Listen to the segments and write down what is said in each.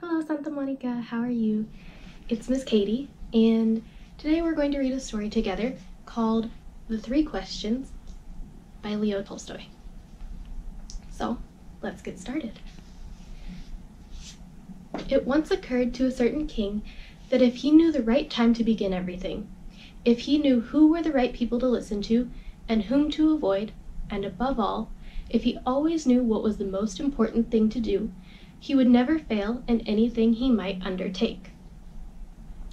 Hello, Santa Monica. How are you? It's Miss Katie, and today we're going to read a story together called The Three Questions by Leo Tolstoy. So, let's get started. It once occurred to a certain king that if he knew the right time to begin everything, if he knew who were the right people to listen to and whom to avoid, and above all, if he always knew what was the most important thing to do, he would never fail in anything he might undertake.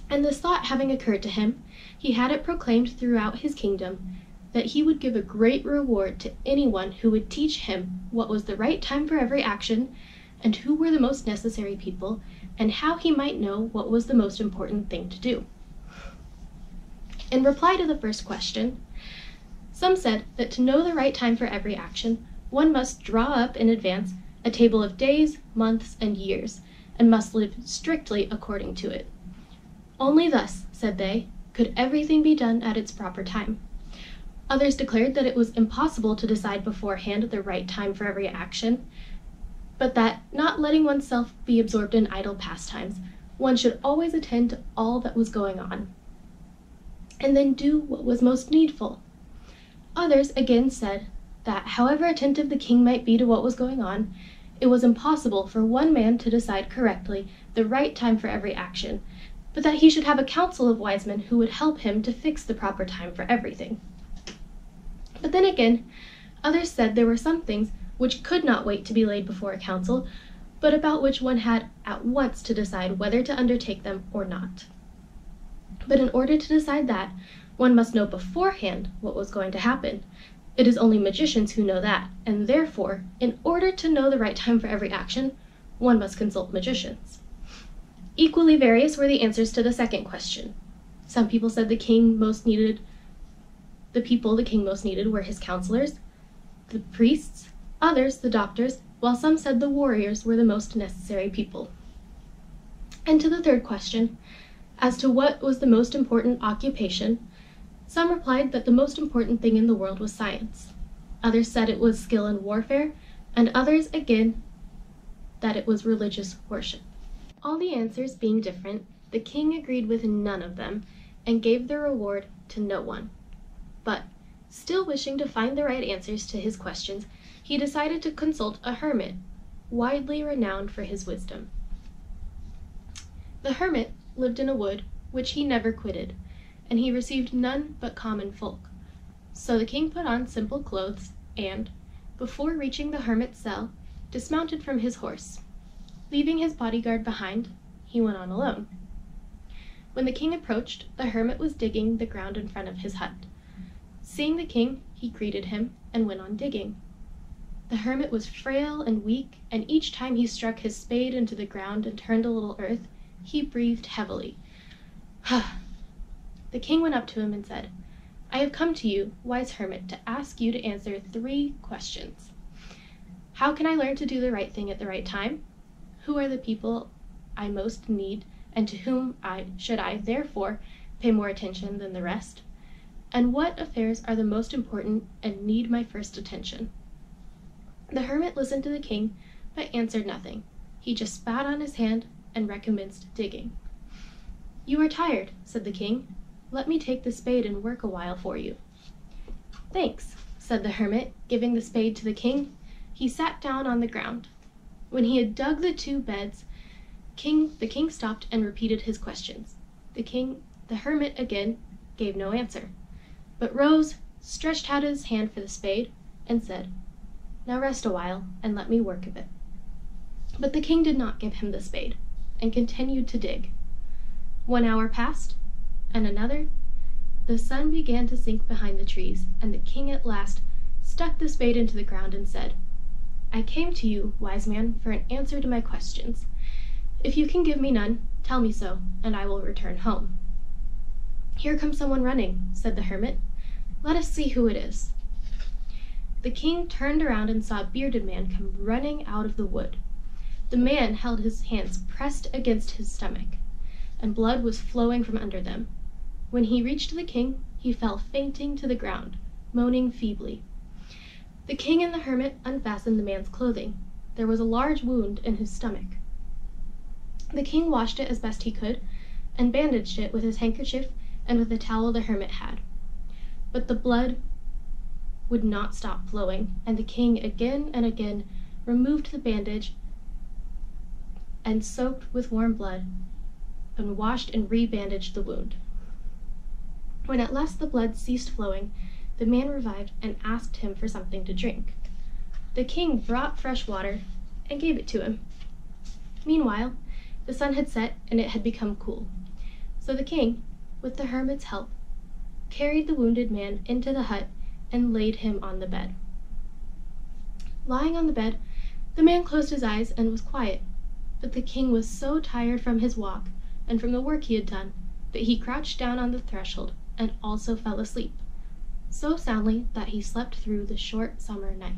And this thought having occurred to him, he had it proclaimed throughout his kingdom that he would give a great reward to anyone who would teach him what was the right time for every action, and who were the most necessary people, and how he might know what was the most important thing to do. In reply to the first question, some said that to know the right time for every action, one must draw up in advance a table of days, months, and years, and must live strictly according to it. Only thus, said they, could everything be done at its proper time. Others declared that it was impossible to decide beforehand the right time for every action, but that, not letting oneself be absorbed in idle pastimes, one should always attend to all that was going on, and then do what was most needful. Others again said that, however attentive the king might be to what was going on, it was impossible for one man to decide correctly the right time for every action, but that he should have a council of wise men who would help him to fix the proper time for everything. But then again, others said there were some things which could not wait to be laid before a council, but about which one had at once to decide whether to undertake them or not. But in order to decide that, one must know beforehand what was going to happen. It is only magicians who know that, and therefore, in order to know the right time for every action, one must consult magicians. Equally various were the answers to the second question. Some people said the people the king most needed were his counselors, the priests, others the doctors, while some said the warriors were the most necessary people. And to the third question, as to what was the most important occupation, some replied that the most important thing in the world was science. Others said it was skill in warfare, and others again that it was religious worship. All the answers being different, the king agreed with none of them, and gave the reward to no one. But, still wishing to find the right answers to his questions, he decided to consult a hermit, widely renowned for his wisdom. The hermit lived in a wood which he never quitted, and he received none but common folk. So the king put on simple clothes, and, before reaching the hermit's cell, dismounted from his horse. Leaving his bodyguard behind, he went on alone. When the king approached, the hermit was digging the ground in front of his hut. Seeing the king, he greeted him and went on digging. The hermit was frail and weak, and each time he struck his spade into the ground and turned a little earth, he breathed heavily. The king went up to him and said, "I have come to you, wise hermit, to ask you to answer 3 questions. How can I learn to do the right thing at the right time? Who are the people I most need, and to whom should I, therefore, pay more attention than the rest? And what affairs are the most important and need my first attention?" The hermit listened to the king, but answered nothing. He just spat on his hand and recommenced digging. "You are tired," said the king. "Let me take the spade and work a while for you." "Thanks," said the hermit, giving the spade to the king. He sat down on the ground. When he had dug the 2 beds, the king stopped and repeated his questions. The hermit again gave no answer, but rose, stretched out his hand for the spade, and said, "Now rest a while, and let me work a bit." But the king did not give him the spade, and continued to dig. 1 hour passed, and another. The sun began to sink behind the trees, and the king at last stuck the spade into the ground and said, "I came to you, wise man, for an answer to my questions. If you can give me none, tell me so, and I will return home." "Here comes someone running," said the hermit. "Let us see who it is." The king turned around and saw a bearded man come running out of the wood. The man held his hands pressed against his stomach, and blood was flowing from under them. When he reached the king, he fell fainting to the ground, moaning feebly. The king and the hermit unfastened the man's clothing. There was a large wound in his stomach. The king washed it as best he could, and bandaged it with his handkerchief and with the towel the hermit had. But the blood would not stop flowing, and the king again and again removed the bandage and soaked with warm blood and washed and re-bandaged the wound. When at last the blood ceased flowing, the man revived and asked him for something to drink. The king brought fresh water and gave it to him. Meanwhile, the sun had set and it had become cool. So the king, with the hermit's help, carried the wounded man into the hut and laid him on the bed. Lying on the bed, the man closed his eyes and was quiet, but the king was so tired from his walk and from the work he had done that he crouched down on the threshold and also fell asleep, so soundly that he slept through the short summer night.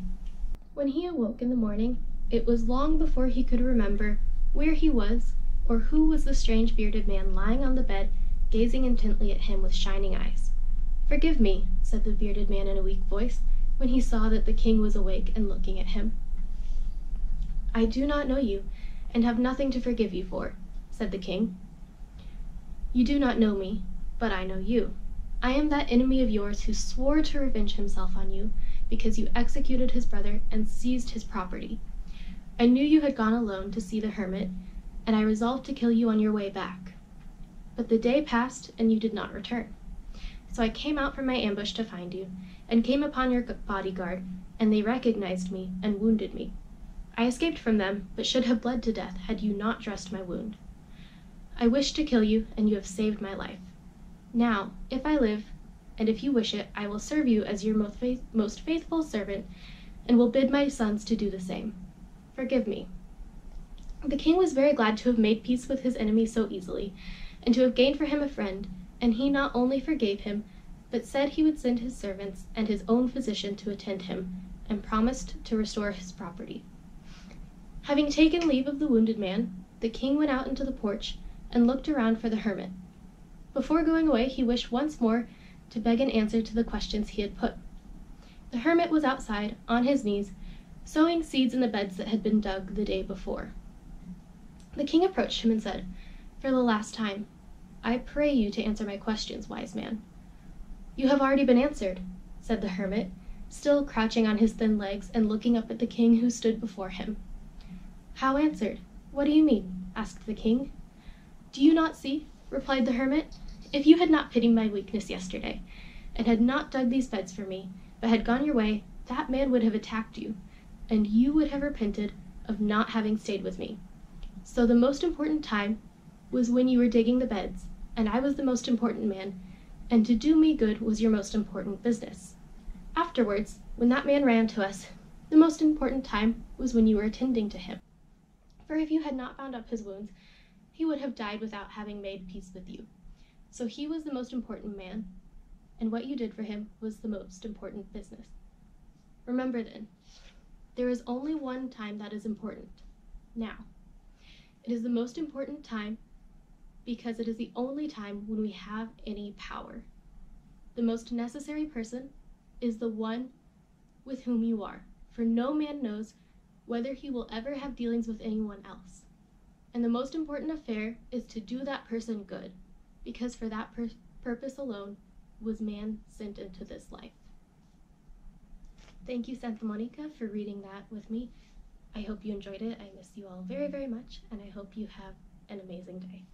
When he awoke in the morning, it was long before he could remember where he was or who was the strange bearded man lying on the bed, gazing intently at him with shining eyes. "Forgive me," said the bearded man in a weak voice, when he saw that the king was awake and looking at him. "I do not know you, and have nothing to forgive you for," said the king. "You do not know me, but I know you. I am that enemy of yours who swore to revenge himself on you because you executed his brother and seized his property. I knew you had gone alone to see the hermit, and I resolved to kill you on your way back. But the day passed and you did not return. So I came out from my ambush to find you, and came upon your bodyguard, and they recognized me and wounded me. I escaped from them, but should have bled to death had you not dressed my wound. I wished to kill you, and you have saved my life. Now, if I live, and if you wish it, I will serve you as your most faithful servant, and will bid my sons to do the same. Forgive me." The king was very glad to have made peace with his enemy so easily, and to have gained for him a friend, and he not only forgave him, but said he would send his servants and his own physician to attend him, and promised to restore his property. Having taken leave of the wounded man, the king went out into the porch and looked around for the hermit. Before going away, he wished once more to beg an answer to the questions he had put. The hermit was outside, on his knees, sowing seeds in the beds that had been dug the day before. The king approached him and said, "For the last time, I pray you to answer my questions, wise man." "You have already been answered," said the hermit, still crouching on his thin legs and looking up at the king who stood before him. "How answered? What do you mean?" asked the king. "Do you not see?" replied the hermit. "If you had not pitied my weakness yesterday, and had not dug these beds for me, but had gone your way, that man would have attacked you, and you would have repented of not having stayed with me. So the most important time was when you were digging the beds, and I was the most important man, and to do me good was your most important business. Afterwards, when that man ran to us, the most important time was when you were attending to him. For if you had not bound up his wounds, he would have died without having made peace with you. So he was the most important man, and what you did for him was the most important business. Remember then, there is only one time that is important, now. It is the most important time because it is the only time when we have any power. The most necessary person is the one with whom you are, for no man knows whether he will ever have dealings with anyone else. And the most important affair is to do that person good, because for that purpose alone was man sent into this life." Thank you, Santa Monica, for reading that with me. I hope you enjoyed it. I miss you all very, very much, and I hope you have an amazing day.